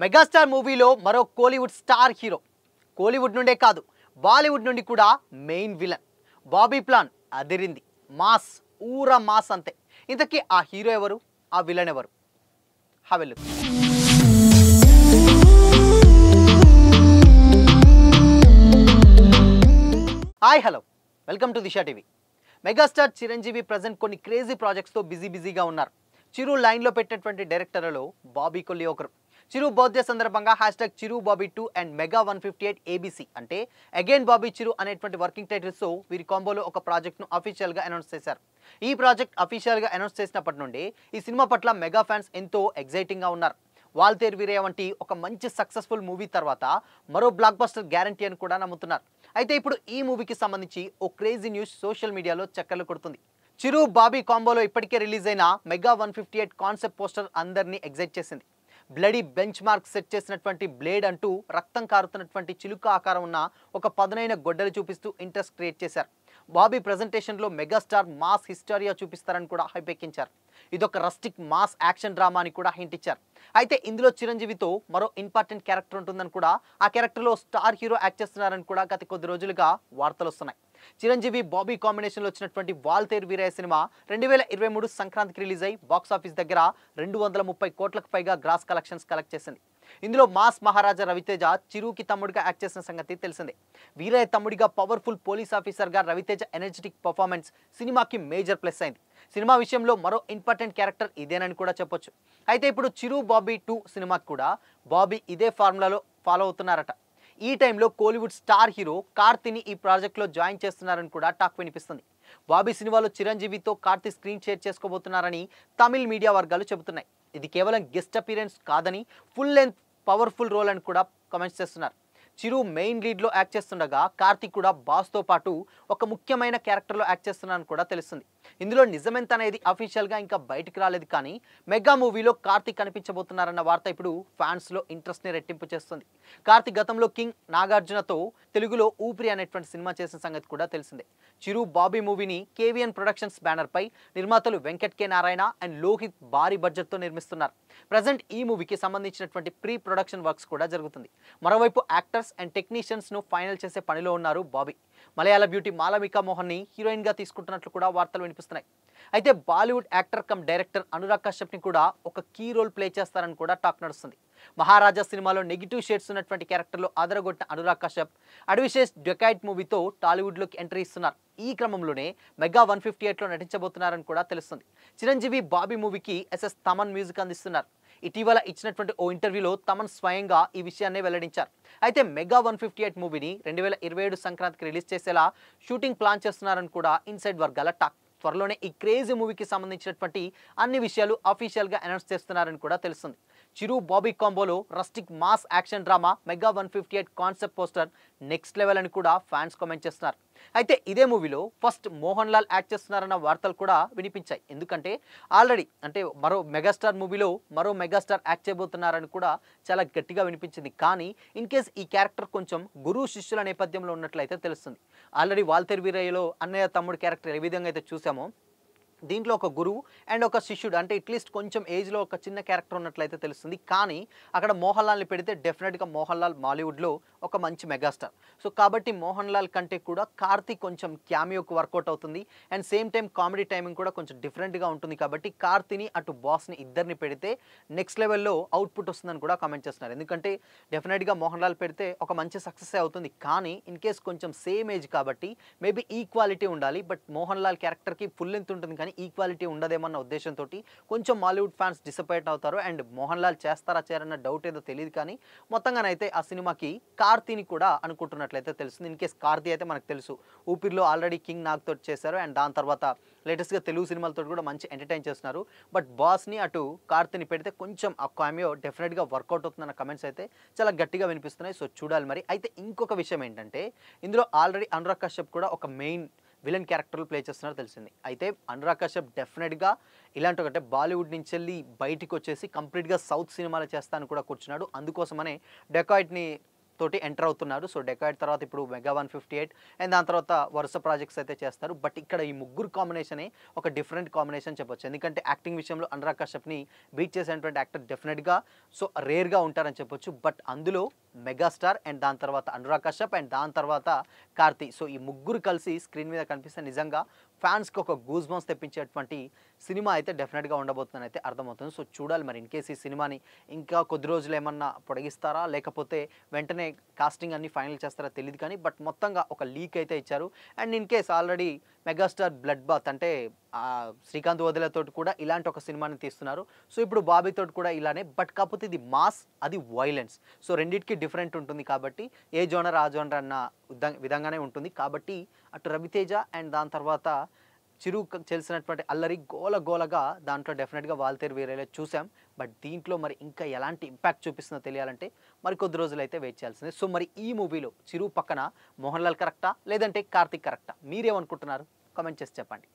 Megastar మూవీలో మరో Kollywood star hero. Kollywood నుండే కాదు, బాలీవుడ్ నుండి కూడా మెయిన్ విలన్. బాబీ ప్లాన్ అదిరింది. మాస్, ఊర మాస్ అంతే. ఇంతకీ ఆ హీరో ఎవరు, ఆ విలన్ ఎవరు? Have a look. Hi, hello, welcome to Disha TV. Megastar Chiranjeevi present కొన్ని క్రేజీ ప్రాజెక్ట్స్తో బిజీగా ఉన్నారు. చిరు లైన్లో పెట్టినటువంటి డైరెక్టర్లలో బాబీ కొల్లి ఒకరు. చిరు బర్త్డే సందర్భంగా #చిరు బాబీ 2 అండ్ మెగా 158 ABC అంటే అగైన్ బాబీ చిరు అనేటువంటి వర్కింగ్ టైటిల్స్తో వీరి కాంబోలో ఒక ప్రాజెక్ట్ను అఫీషియల్గా అనౌన్స్ చేశారు. ఈ ప్రాజెక్ట్ అఫీషియల్గా అనౌన్స్ చేసినప్పటి నుండి ఈ సినిమా పట్ల మెగా ఫ్యాన్స్ ఎంతో ఎగ్జైటింగ్గా ఉన్నారు. వాల్తేరు వీరయ్య వంటి ఒక మంచి సక్సెస్ఫుల్ మూవీ తర్వాత మరో బ్లాక్ బస్టర్ గ్యారంటీ అని కూడా నమ్ముతున్నారు. అయితే ఇప్పుడు ఈ మూవీకి సంబంధించి ఓ క్రేజీ న్యూస్ సోషల్ మీడియాలో చక్కర్లు కొడుతుంది. చిరు బాబీ కాంబోలో ఇప్పటికే రిలీజ్ అయిన మెగా 158 కాన్సెప్ట్ పోస్టర్ అందరినీ ఎగ్జైట్ చేసింది. బ్లడీ బెంచ్ మార్క్ సెట్ చేసినటువంటి బ్లేడ్ అంటూ రక్తం కారుతున్నటువంటి చిలుక ఆకారం ఉన్న ఒక పదునైన గొడ్డలు చూపిస్తూ ఇంట్రెస్ట్ క్రియేట్ చేశారు. బాబీ ప్రెజెంటేషన్లో మెగాస్టార్ మాస్ హిస్టారియా చూపిస్తారని కూడా హైప్ ఎక్కించారు. ఇదొక రస్టిక్ మాస్ యాక్షన్ డ్రామా అని కూడా హింట్ ఇచ్చారు. అయితే ఇందులో చిరంజీవితో మరో ఇంపార్టెంట్ క్యారెక్టర్ ఉంటుందని కూడా, ఆ క్యారెక్టర్లో స్టార్ హీరో యాక్ట్ చేస్తున్నారని కూడా గత కొద్ది రోజులుగా వార్తలు వస్తున్నాయి. చిరంజీవి బాబీ కాంబినేషన్లో వచ్చినటువంటి వాల్తేరు వీరయ్య సినిమా 2023 సంక్రాంతికి రిలీజ్ అయి బాక్సాఫీస్ దగ్గర 230 కోట్లకు పైగా గ్రాస్ కలెక్షన్స్ కలెక్ట్ చేసింది. ఇందులో మాస్ మహారాజా రవితేజ చిరుకి తమ్ముడిగా యాక్ట్ చేసిన సంగతి తెలిసిందే. వీరయ్య తమ్ముడిగా పవర్ఫుల్ పోలీస్ ఆఫీసర్గా రవితేజ ఎనర్జెటిక్ పర్ఫార్మెన్స్ సినిమాకి మేజర్ ప్లస్ అయింది. సినిమా విషయంలో మరో ఇంపార్టెంట్ క్యారెక్టర్ ఇదేనని కూడా చెప్పొచ్చు. అయితే ఇప్పుడు చిరు బాబీ 2 సినిమాకి కూడా బాబీ ఇదే ఫార్ములాలో ఫాలో అవుతున్నారట. ఈ టైంలో కోలీవుడ్ స్టార్ హీరో కార్తీని ఈ ప్రాజెక్ట్లో జాయిన్ చేస్తున్నారని కూడా టాక్ వినిపిస్తుంది. బాబీ సినిమాలో చిరంజీవితో కార్తీ స్క్రీన్ షేర్ చేసుకోబోతున్నారని తమిళ్ మీడియా వర్గాలు చెబుతున్నాయి. ఇది కేవలం గెస్ట్ అపీరెన్స్ కాదని ఫుల్ లెంత్ పవర్ఫుల్ రోల్ అని కూడా కామెంట్స్ చేస్తున్నారు. చిరు మెయిన్ లీడ్లో యాక్ట్ చేస్తుండగా కార్తీక్ కూడా బాస్తో పాటు ఒక ముఖ్యమైన క్యారెక్టర్లో యాక్ట్ చేస్తున్నారని కూడా తెలుస్తుంది. ఇందులో నిజమెంత అనేది అఫీషియల్గా ఇంకా బయటికి రాలేదు, కానీ మెగా మూవీలో కార్తీక్ కనిపించబోతున్నారన్న వార్త ఇప్పుడు ఫ్యాన్స్లో ఇంట్రెస్ట్ని రెట్టింపు చేస్తుంది. కార్తీక్ గతంలో కింగ్ నాగార్జునతో తెలుగులో ఊపిరి అనేటువంటి సినిమా చేసిన సంగతి కూడా తెలిసిందే. చిరు బాబీ మూవీని KVN ప్రొడక్షన్స్ బ్యానర్పై నిర్మాతలు వెంకట్ కె నారాయణ అండ్ లోహిత్ భారీ బడ్జెట్తో నిర్మిస్తున్నారు. ప్రజెంట్ ఈ మూవీకి సంబంధించినటువంటి ప్రీ ప్రొడక్షన్ వర్క్స్ కూడా జరుగుతుంది. మరోవైపు యాక్టర్స్ అండ్ టెక్నీషియన్స్ను ఫైనల్ చేసే పనిలో ఉన్నారు బాబీ. మలయాళ బ్యూటీ మాలవికా మోహన్ని హీరోయిన్గా తీసుకుంటున్నట్లు కూడా వార్తలు వినిపిస్తున్నాయి. అయితే Bollywood actor cum director Anurag కశ్యప్ని కూడా ఒక కీ రోల్ ప్లే చేస్తారని కూడా టాక్ నడుస్తుంది. మహారాజా సినిమాలో నెగిటివ్ షేడ్స్ ఉన్నటువంటి క్యారెక్టర్లో అదరగొట్టిన అనురాగ్ కశ్యప్ అడ్విషేస్ డెకాయిట్ మూవీతో టాలీవుడ్లోకి ఎంట్రీ ఇస్తున్నారు. ఈ క్రమంలోనే మెగా 158లో నటించబోతున్నారని కూడా తెలుస్తుంది. చిరంజీవి బాబీ మూవీకి SS తమన్ మ్యూజిక్ అందిస్తున్నారు. ఇటీవల ఇచ్చినటువంటి ఓ ఇంటర్వ్యూలో తమన్ స్వయంగా ఈ విషయాన్ని వెల్లడించారు. అయితే మెగా 158 మూవీని 2027 సంక్రాంతికి రిలీజ్ చేసేలా షూటింగ్ ప్లాన్ చేస్తున్నారని కూడా ఇన్సైడ్ వర్గాల టాక్. త్వరలోనే ఈ క్రేజీ మూవీకి సంబంధించినటువంటి అన్ని విషయాలు అఫీషియల్గా అనౌన్స్ చేస్తున్నారని కూడా తెలుస్తుంది. చిరు బాబీ కాంబోలో rustic mass action drama mega 158 concept poster next level అని కూడా ఫ్యాన్స్ కామెంట్ చేస్తున్నారు. అయితే ఇదే మూవీలో ఫస్ట్ మోహన్ లాల్ యాక్ట్ చేస్తున్నారన్న వార్తలు కూడా వినిపించాయి. ఎందుకంటే ఆల్రెడీ మరో మెగాస్టార్ మూవీలో మరో మెగాస్టార్ యాక్ట్ చేయబోతున్నారని కూడా చాలా గట్టిగా వినిపించింది. కానీ ఇన్ కేస్ ఈ క్యారెక్టర్ కొంచెం గురు శిష్యుల నేపథ్యంలో ఉన్నట్లయితే తెలుస్తుంది. ఆల్రెడీ వాల్తేరు వీరయ్యలో అన్నయ్య తమ్ముడు క్యారెక్టర్ ఏ విధంగా అయితే చూసామో, దీంట్లో ఒక గురువు అండ్ ఒక శిష్యుడు, అంటే అట్లీస్ట్ కొంచెం ఏజ్లో ఒక చిన్న క్యారెక్టర్ ఉన్నట్లయితే తెలుస్తుంది. కానీ అక్కడ మోహన్ లాల్ని పెడితే డెఫినెట్గా మోహన్ లాల్ బాలీవుడ్లో ఒక మంచి మెగాస్టార్. సో కాబట్టి మోహన్ లాల్ కంటే కూడా కార్తీక్ కొంచెం క్యామియోకి వర్కౌట్ అవుతుంది. And same time comedy timing కూడా కొంచెం డిఫరెంట్గా ఉంటుంది. కాబట్టి కార్తీని అటు బాస్ని ఇద్దరిని పెడితే నెక్స్ట్ లెవెల్లో అవుట్పుట్ వస్తుందని కూడా కామెంట్ చేస్తున్నారు. ఎందుకంటే డెఫినెట్గా మోహన్ లాల్ పెడితే ఒక మంచి సక్సెస్ అవుతుంది. కానీ ఇన్ కేస్ కొంచెం సేమ్ ఏజ్ కాబట్టి మేబీ ఈక్వాలిటీ ఉండాలి. బట్ మోహన్ లాల్ క్యారెక్టర్కి ఫుల్ లెంత్ ఉంటుంది, కానీ ఈక్వాలిటీ ఉండదేమన్న ఉద్దేశంతో కొంచెం బాలీవుడ్ ఫ్యాన్స్ డిసప్పాయింట్ అవుతారు. అండ్ మోహన్ లాల్ చేస్తారా చేయరన్న డౌట్ ఏదో తెలియదు, కానీ మొత్తంగానైతే ఆ సినిమాకి కార్తీని కూడా అనుకుంటున్నట్లయితే తెలుస్తుంది. ఇన్ కేస్ కార్తీ అయితే మనకు తెలుసు ఊపిరిలో ఆల్రెడీ కింగ్ నాగ్ తోటి చేశారు. అండ్ దాని తర్వాత లేటెస్ట్గా తెలుగు సినిమాలతో కూడా మంచి ఎంటర్టైన్ చేస్తున్నారు. బట్ బాస్ని అటు కార్తీని పెడితే కొంచెం ఆ కామియో డెఫినెట్గా వర్కౌట్ అవుతుందన్న కమెంట్స్ అయితే చాలా గట్టిగా వినిపిస్తున్నాయి. సో చూడాలి మరి. అయితే ఇంకొక విషయం ఏంటంటే, ఇందులో ఆల్రెడీ అనురాగ్ కశ్యప్ కూడా ఒక మెయిన్ విలన్ క్యారెక్టర్లు ప్లే చేస్తున్నారు తెలిసింది. అయితే అనురాగ్ కశ్యప్ డెఫినెట్గా ఇలాంటి ఒకటే బాలీవుడ్ నుంచి వెళ్ళి బయటికి వచ్చేసి కంప్లీట్గా సౌత్ సినిమాలు చేస్తాను కూడా కూర్చున్నాడు. అందుకోసమనే డెకాయిట్ని తోటి ఎంటర్ అవుతున్నారు. సో డెకాయిడ్ తర్వాత ఇప్పుడు మెగా 158 అండ్ దాని తర్వాత వరుస ప్రాజెక్ట్స్ అయితే చేస్తారు. బట్ ఇక్కడ ఈ ముగ్గురు కాంబినేషనే ఒక డిఫరెంట్ కాంబినేషన్ చెప్పొచ్చు. ఎందుకంటే యాక్టింగ్ విషయంలో అనురాగ్ కశ్యప్‌ని బీట్ చేసేటువంటి యాక్టర్ డెఫినెట్‌గా సో రేర్‌గా ఉంటారని చెప్పొచ్చు. బట్ అందులో మెగాస్టార్ అండ్ దాని తర్వాత అనురాగ్ కశ్యప్ అండ్ దాని తర్వాత కార్తీ. సో ఈ ముగ్గురు కలిసి స్క్రీన్ మీద కనిపిస్తే నిజంగా ఫ్యాన్స్‌కి ఒక గూస్ బంప్స్ తెప్పించేటువంటి సినిమా అయితే డెఫినెట్‌గా ఉండబోతుందని అయితే అర్థమవుతుంది. సో చూడాలి మరి ఇన్ కేస్ ఈ సినిమాని ఇంకా కొద్ది రోజులు ఏమన్నా పొడిగిస్తారా? లేకపోతే వెంటనే కాస్టింగ్ అన్ని ఫైనల్ చేస్తారా తెలీదు కానీ బట్ మొత్తంగా ఒక లీక్ అయితే ఇచ్చారు. And in case already megastar blood bath అంటే శ్రీకాంత్ వదిలేతోటి కూడా ఇలాంటి ఒక సినిమాని తీస్తున్నారు. సో ఇప్పుడు బాబీ తోటి కూడా ఇలానే బట్ కాకపోతే ఇది మాస్ అది వైలెన్స్. సో రెండిటికి డిఫరెంట్ ఉంటుంది కాబట్టి ఏ జోనర్ ఆ జోనర్ అన్న విధంగానే ఉంటుంది. కాబట్టి అటు రవితేజ అండ్ దాని తర్వాత చిరు చేసినటువంటి అల్లరి గోలగా దాంట్లో డెఫినెట్‌గా వాల్తేరు వీరయ్య చూసాం. బట్ దీంట్లో మరి ఇంకా ఎలాంటి ఇంపాక్ట్ చూపిస్తుందో తెలియాలంటే మరి కొద్ది రోజులైతే వెయిట్ చేయాల్సిందే. సో మరి ఈ మూవీలో చిరు పక్కన మోహన్ లాల్ కరెక్టా? లేదంటే కార్తీక్ కరెక్టా? మీరేమనుకుంటున్నారు? కామెంట్ చేసి చెప్పండి.